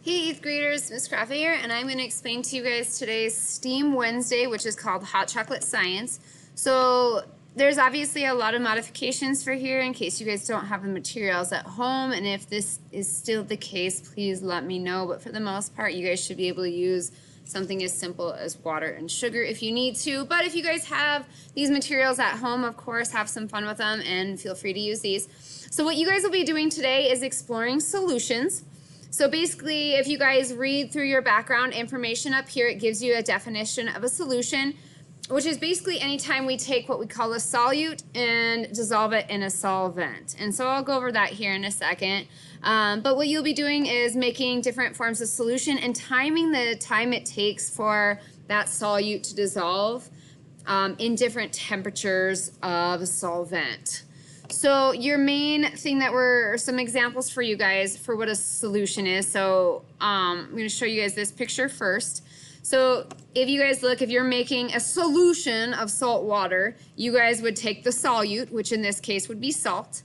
Hey 8th graders, Miss Craft here, and I'm going to explain to you guys today's STEAM Wednesday, which is called Hot Chocolate Science. So there's obviously a lot of modifications for here in case you guys don't have the materials at home, and if this is still the case, please let me know. But for the most part, you guys should be able to use something as simple as water and sugar if you need to. But if you guys have these materials at home, of course, have some fun with them and feel free to use these. So what you guys will be doing today is exploring solutions. So basically, if you guys read through your background information up here, it gives you a definition of a solution, which is basically anytime we take what we call a solute and dissolve it in a solvent. And so I'll go over that here in a second. But what you'll be doing is making different forms of solution and timing the time it takes for that solute to dissolve in different temperatures of a solvent. So your main thing that were some examples for you guys for what a solution is. So I'm going to show you guys this picture first. So if you guys look, if you're making a solution of salt water, you guys would take the solute, which in this case would be salt,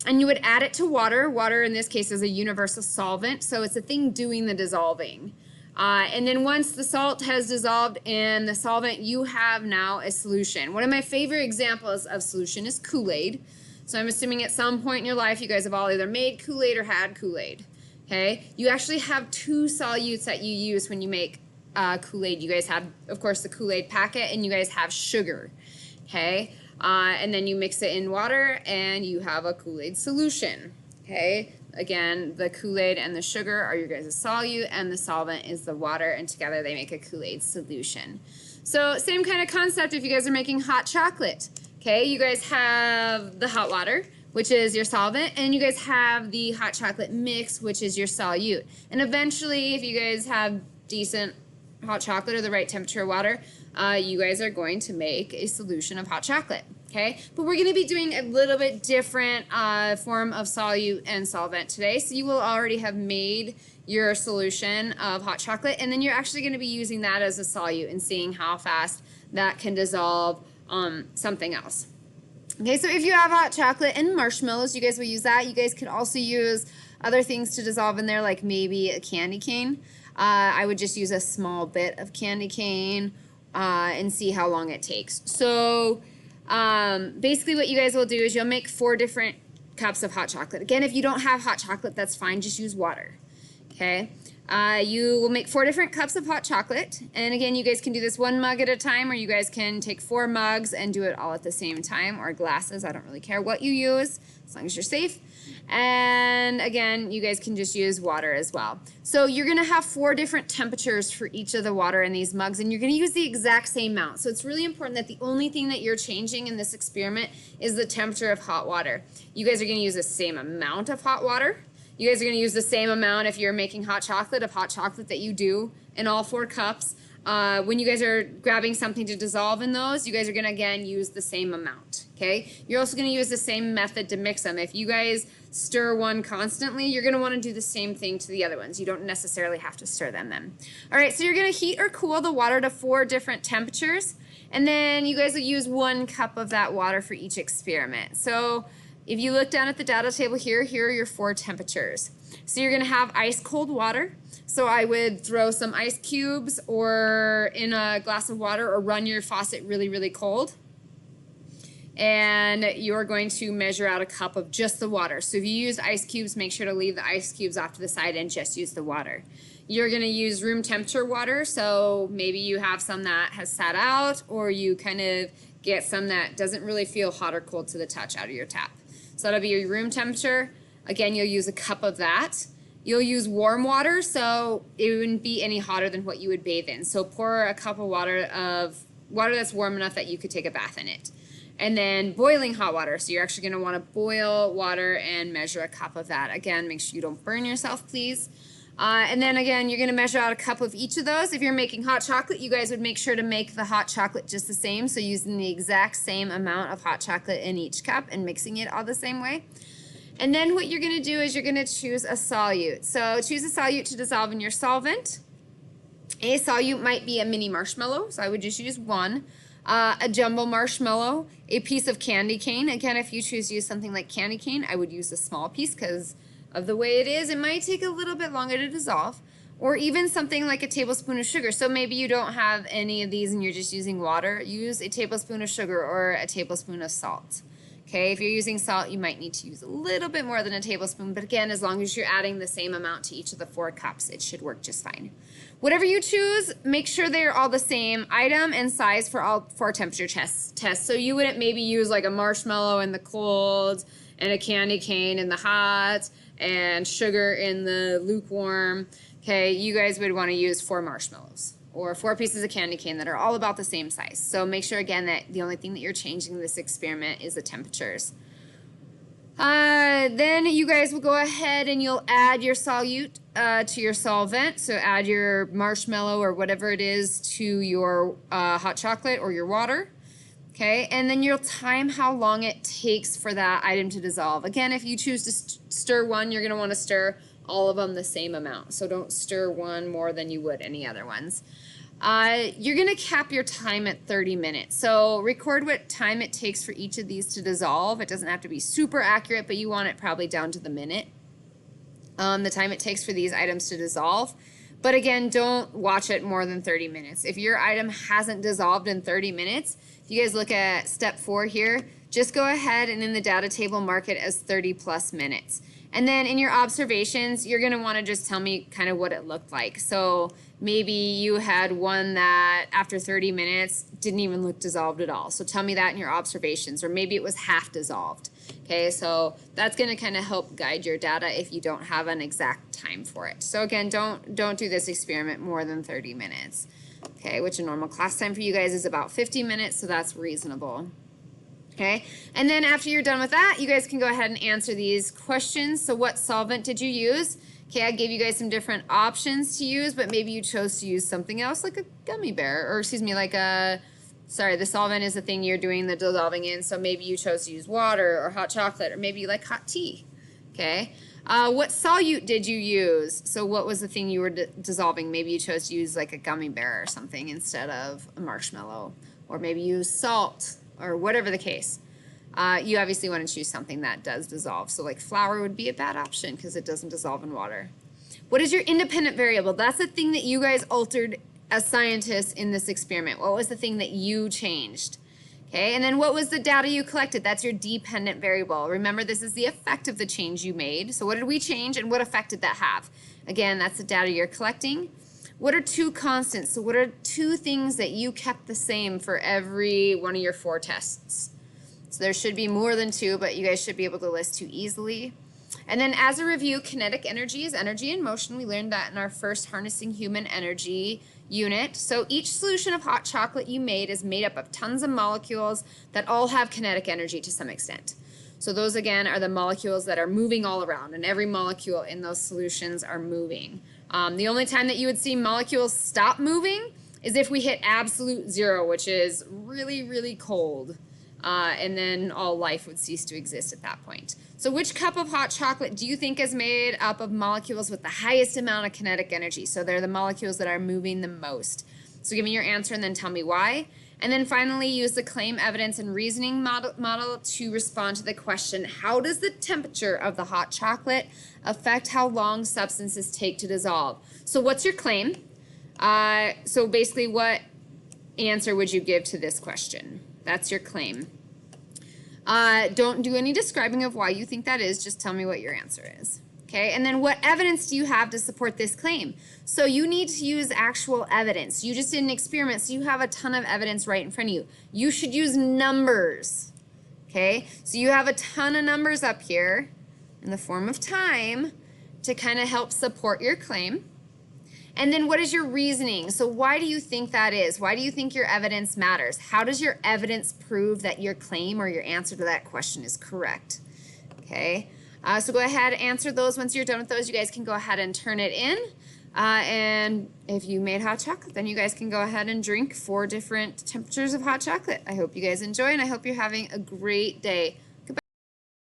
and you would add it to water. Water in this case is a universal solvent, so it's a thing doing the dissolving. And then once the salt has dissolved in the solvent, you have now a solution. One of my favorite examples of solution is Kool-Aid. So I'm assuming at some point in your life you guys have all either made Kool-Aid or had Kool-Aid. Okay? You actually have two solutes that you use when you make Kool-Aid. You guys have, of course, the Kool-Aid packet, and you guys have sugar. Okay? And then you mix it in water and you have a Kool-Aid solution. Okay? Again, the Kool-Aid and the sugar are your guys' solute, and the solvent is the water, and together they make a Kool-Aid solution. So same kind of concept if you guys are making hot chocolate. Okay, you guys have the hot water, which is your solvent, and you guys have the hot chocolate mix, which is your solute. And eventually, if you guys have decent hot chocolate or the right temperature of water, you guys are going to make a solution of hot chocolate. Okay, but we're going to be doing a little bit different form of solute and solvent today. So you will already have made your solution of hot chocolate, and then you're actually going to be using that as a solute and seeing how fast that can dissolve something else. Okay, so if you have hot chocolate and marshmallows, you guys will use that. You guys could also use other things to dissolve in there, like maybe a candy cane. I would just use a small bit of candy cane and see how long it takes. So basically what you guys will do is you'll make 4 different cups of hot chocolate. Again, if you don't have hot chocolate, that's fine. Just use water. Okay. You will make 4 different cups of hot chocolate, and again, you guys can do this 1 mug at a time, or you guys can take 4 mugs and do it all at the same time, or glasses. I don't really care what you use, as long as you're safe. And again, you guys can just use water as well. So you're going to have 4 different temperatures for each of the water in these mugs, and you're going to use the exact same amount. So it's really important that the only thing that you're changing in this experiment is the temperature of hot water. You guys are going to use the same amount of hot water. You guys are going to use the same amount if you're making hot chocolate that you do in all 4 cups. When you guys are grabbing something to dissolve in those, you guys are going to, again, use the same amount, okay? You're also going to use the same method to mix them. If you guys stir one constantly, you're going to want to do the same thing to the other ones. You don't necessarily have to stir them then. All right, so you're going to heat or cool the water to 4 different temperatures, and then you guys will use 1 cup of that water for each experiment. So if you look down at the data table here, here are your 4 temperatures. So you're going to have ice cold water. So I would throw some ice cubes or in a glass of water, or run your faucet really, really cold. And you're going to measure out a cup of just the water. So if you use ice cubes, make sure to leave the ice cubes off to the side and just use the water. You're going to use room temperature water. So maybe you have some that has sat out, or you kind of get some that doesn't really feel hot or cold to the touch out of your tap. So that'll be your room temperature. Again, you'll use a cup of that. You'll use warm water, so it wouldn't be any hotter than what you would bathe in. So pour a cup of water that's warm enough that you could take a bath in it. And then boiling hot water. So you're actually going to want to boil water and measure a cup of that. Again, make sure you don't burn yourself, please. And then again, you're going to measure out a cup of each of those. If you're making hot chocolate, you guys would make sure to make the hot chocolate just the same. So using the exact same amount of hot chocolate in each cup and mixing it all the same way. And then what you're going to do is you're going to choose a solute. So choose a solute to dissolve in your solvent. A solute might be a mini marshmallow, so I would just use 1. A jumbo marshmallow, a piece of candy cane. Again, if you choose to use something like candy cane, I would use a small piece because of the way it is. It might take a little bit longer to dissolve. or even something like a tablespoon of sugar. So maybe you don't have any of these and you're just using water. Use a tablespoon of sugar or a tablespoon of salt. Okay, if you're using salt, you might need to use a little bit more than a tablespoon, but again, as long as you're adding the same amount to each of the 4 cups, it should work just fine. Whatever you choose, make sure they're all the same item and size for all 4 temperature tests. So you wouldn't maybe use like a marshmallow in the cold and a candy cane in the hot and sugar in the lukewarm. Okay, you guys would want to use 4 marshmallows or 4 pieces of candy cane that are all about the same size. So make sure again that the only thing that you're changing in this experiment is the temperatures. Then you guys will go ahead and you'll add your solute to your solvent. So add your marshmallow or whatever it is to your hot chocolate or your water. Okay, and then you'll time how long it takes for that item to dissolve. Again, if you choose to stir one, you're going to want to stir all of them the same amount. So don't stir one more than you would any other ones. You're going to cap your time at 30 minutes. So record what time it takes for each of these to dissolve. It doesn't have to be super accurate, but you want it probably down to the minute. The time it takes for these items to dissolve. But again, don't watch it more than 30 minutes. If your item hasn't dissolved in 30 minutes, if you guys look at step 4 here, just go ahead and in the data table mark it as 30 plus minutes. And then in your observations, you're going to want to just tell me kind of what it looked like. So maybe you had one that after 30 minutes didn't even look dissolved at all. So tell me that in your observations, or maybe it was half dissolved. Okay, so that's going to kind of help guide your data if you don't have an exact time for it. So again, don't do this experiment more than 30 minutes. Okay, which a normal class time for you guys is about 50 minutes, so that's reasonable. Okay, and then after you're done with that, you guys can go ahead and answer these questions. So what solvent did you use? Okay, I gave you guys some different options to use, but maybe you chose to use something else like a gummy bear, or excuse me, like a, sorry, the solvent is the thing you're doing the dissolving in, so maybe you chose to use water or hot chocolate, or maybe you like hot tea. Okay, what solute did you use? So what was the thing you were dissolving? Maybe you chose to use like a gummy bear or something instead of a marshmallow, or maybe use salt, or whatever the case. You obviously want to choose something that does dissolve. So like flour would be a bad option because it doesn't dissolve in water. What is your independent variable? That's the thing that you guys altered as scientists in this experiment. What was the thing that you changed? Okay, and then what was the data you collected? That's your dependent variable. Remember, this is the effect of the change you made. So what did we change and what effect did that have? Again, that's the data you're collecting. What are 2 constants? So what are 2 things that you kept the same for every one of your 4 tests? So there should be more than 2, but you guys should be able to list 2 easily. And then as a review, kinetic energy is energy in motion. We learned that in our first Harnessing Human Energy unit. So each solution of hot chocolate you made is made up of tons of molecules that all have kinetic energy to some extent. So those again are the molecules that are moving all around, and every molecule in those solutions are moving. The only time that you would see molecules stop moving is if we hit absolute 0, which is really, really cold. And then all life would cease to exist at that point. So which cup of hot chocolate do you think is made up of molecules with the highest amount of kinetic energy? So they're the molecules that are moving the most. So give me your answer and then tell me why. And then finally, use the claim, evidence, and reasoning model to respond to the question, how does the temperature of the hot chocolate affect how long substances take to dissolve? So what's your claim? So basically, what answer would you give to this question? That's your claim. Don't do any describing of why you think that is. Just tell me what your answer is. Okay, and then what evidence do you have to support this claim? So you need to use actual evidence. You just did an experiment, so you have a ton of evidence right in front of you. You should use numbers. Okay, so you have a ton of numbers up here in the form of time to kind of help support your claim. And then what is your reasoning? So why do you think that is? Why do you think your evidence matters? How does your evidence prove that your claim or your answer to that question is correct? Okay, so go ahead and answer those. Once you're done with those, you guys can go ahead and turn it in. And if you made hot chocolate, then you guys can go ahead and drink 4 different temperatures of hot chocolate. I hope you guys enjoy, and I hope you're having a great day.